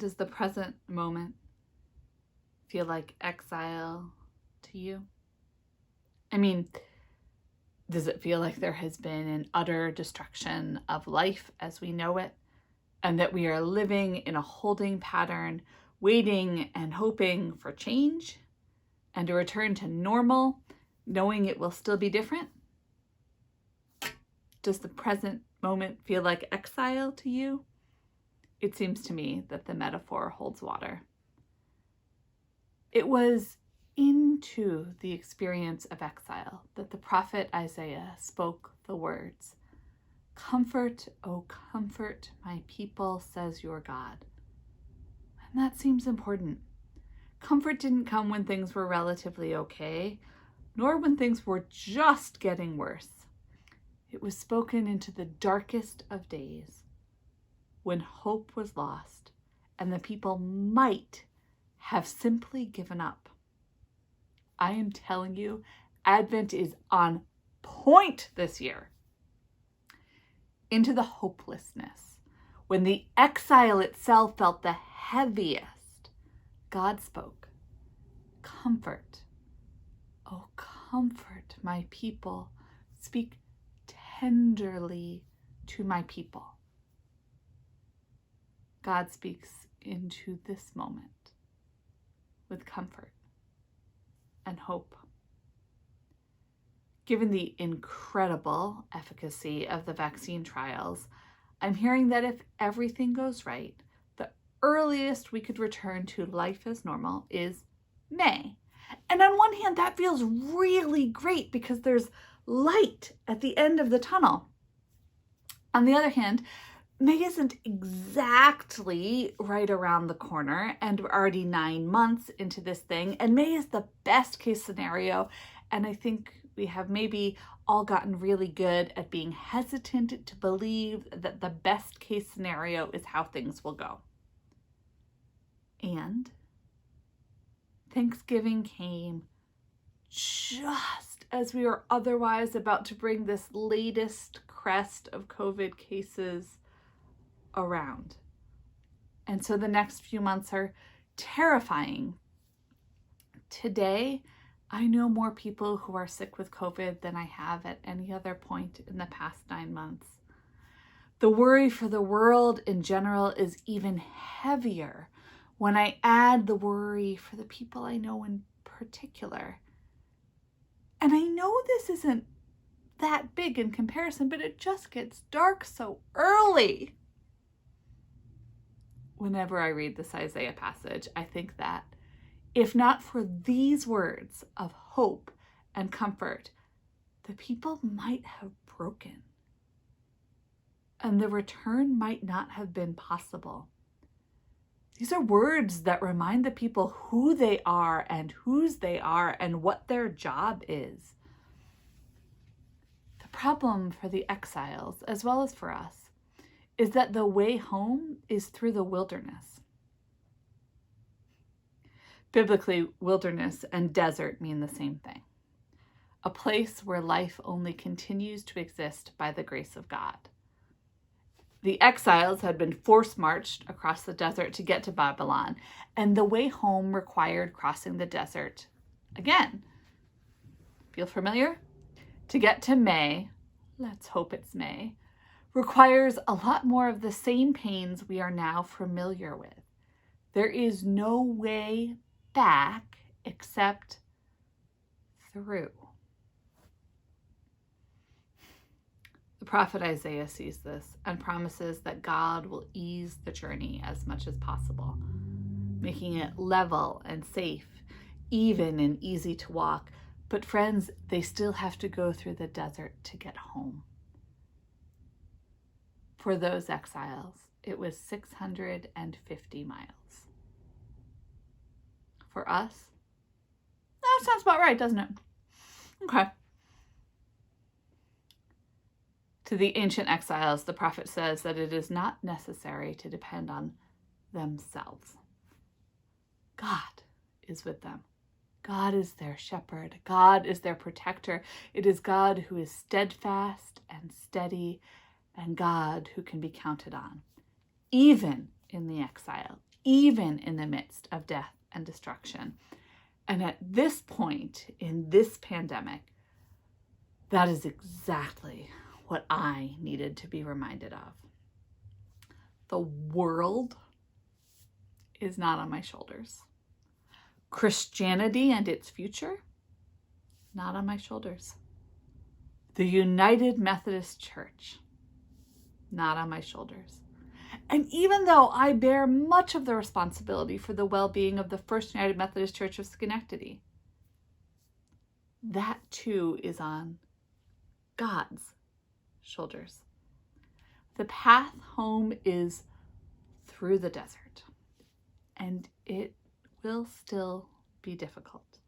Does the present moment feel like exile to you? I mean, does it feel like there has been an utter destruction of life as we know it, and that we are living in a holding pattern, waiting and hoping for change and a return to normal, knowing it will still be different? Does the present moment feel like exile to you? It seems to me that the metaphor holds water. It was into the experience of exile that the prophet Isaiah spoke the words, "Comfort, O comfort my people, says your God." And that seems important. Comfort didn't come when things were relatively okay, nor when things were just getting worse. It was spoken into the darkest of days, when hope was lost and the people might have simply given up. I am telling you, Advent is on point this year. Into the hopelessness, when the exile itself felt the heaviest, God spoke, "Comfort, oh comfort my people, speak tenderly to my people." God speaks into this moment with comfort and hope. Given the incredible efficacy of the vaccine trials, I'm hearing that if everything goes right, the earliest we could return to life as normal is May. And on one hand, that feels really great because there's light at the end of the tunnel. On the other hand, May isn't exactly right around the corner, and we're already 9 months into this thing, and May is the best case scenario, and I think we have maybe all gotten really good at being hesitant to believe that the best case scenario is how things will go. And Thanksgiving came just as we were otherwise about to bring this latest crest of COVID cases around. And so the next few months are terrifying. Today, I know more people who are sick with COVID than I have at any other point in the past 9 months. The worry for the world in general is even heavier when I add the worry for the people I know in particular. And I know this isn't that big in comparison, but it just gets dark so early. Whenever I read this Isaiah passage, I think that if not for these words of hope and comfort, the people might have broken, and the return might not have been possible. These are words that remind the people who they are and whose they are and what their job is. The problem for the exiles, as well as for us, is that the way home is through the wilderness. Biblically, wilderness and desert mean the same thing. A place where life only continues to exist by the grace of God. The exiles had been force-marched across the desert to get to Babylon, and the way home required crossing the desert again. Feel familiar? To get to May, let's hope it's May, requires a lot more of the same pains we are now familiar with. There is no way back except through. The prophet Isaiah sees this and promises that God will ease the journey as much as possible, making it level and safe, even and easy to walk. But friends, they still have to go through the desert to get home. For those exiles, it was 650 miles. For us, that sounds about right, doesn't it? Okay. To the ancient exiles, the prophet says that it is not necessary to depend on themselves. God is with them. God is their shepherd. God is their protector. It is God who is steadfast and steady, and God who can be counted on, even in the exile, even in the midst of death and destruction. And at this point in this pandemic, that is exactly what I needed to be reminded of. The world is not on my shoulders. Christianity and its future, not on my shoulders. The United Methodist Church, not on my shoulders. And even though I bear much of the responsibility for the well-being of the First United Methodist Church of Schenectady, that too is on God's shoulders. The path home is through the desert, and it will still be difficult.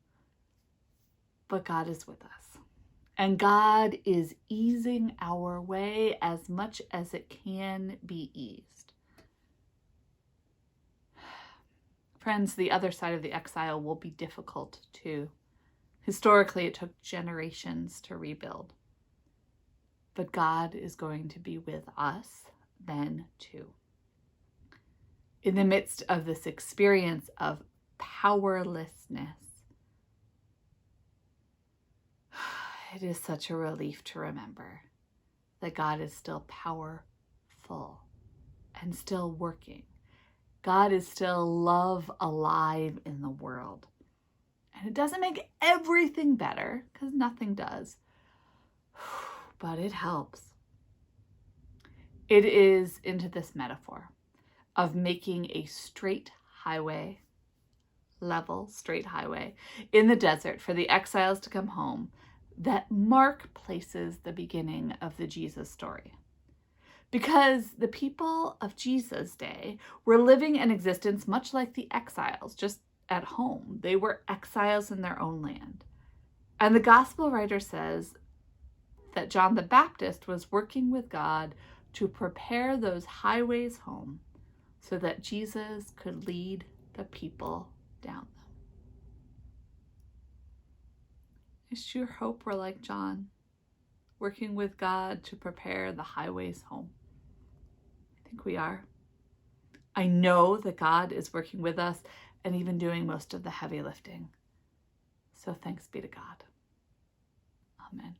But God is with us, and God is easing our way as much as it can be eased. Friends, the other side of the exile will be difficult too. Historically, it took generations to rebuild. But God is going to be with us then too. In the midst of this experience of powerlessness, it is such a relief to remember that God is still powerful and still working. God is still love alive in the world. And it doesn't make everything better, because nothing does, but it helps. It is into this metaphor of making a straight highway, level straight highway in the desert for the exiles to come home, that Mark places the beginning of the Jesus story. Because the people of Jesus' day were living an existence much like the exiles, just at home. They were exiles in their own land. And the gospel writer says that John the Baptist was working with God to prepare those highways home so that Jesus could lead the people down them. I sure hope we're like John, working with God to prepare the highways home. I think we are. I know that God is working with us and even doing most of the heavy lifting. So thanks be to God. Amen.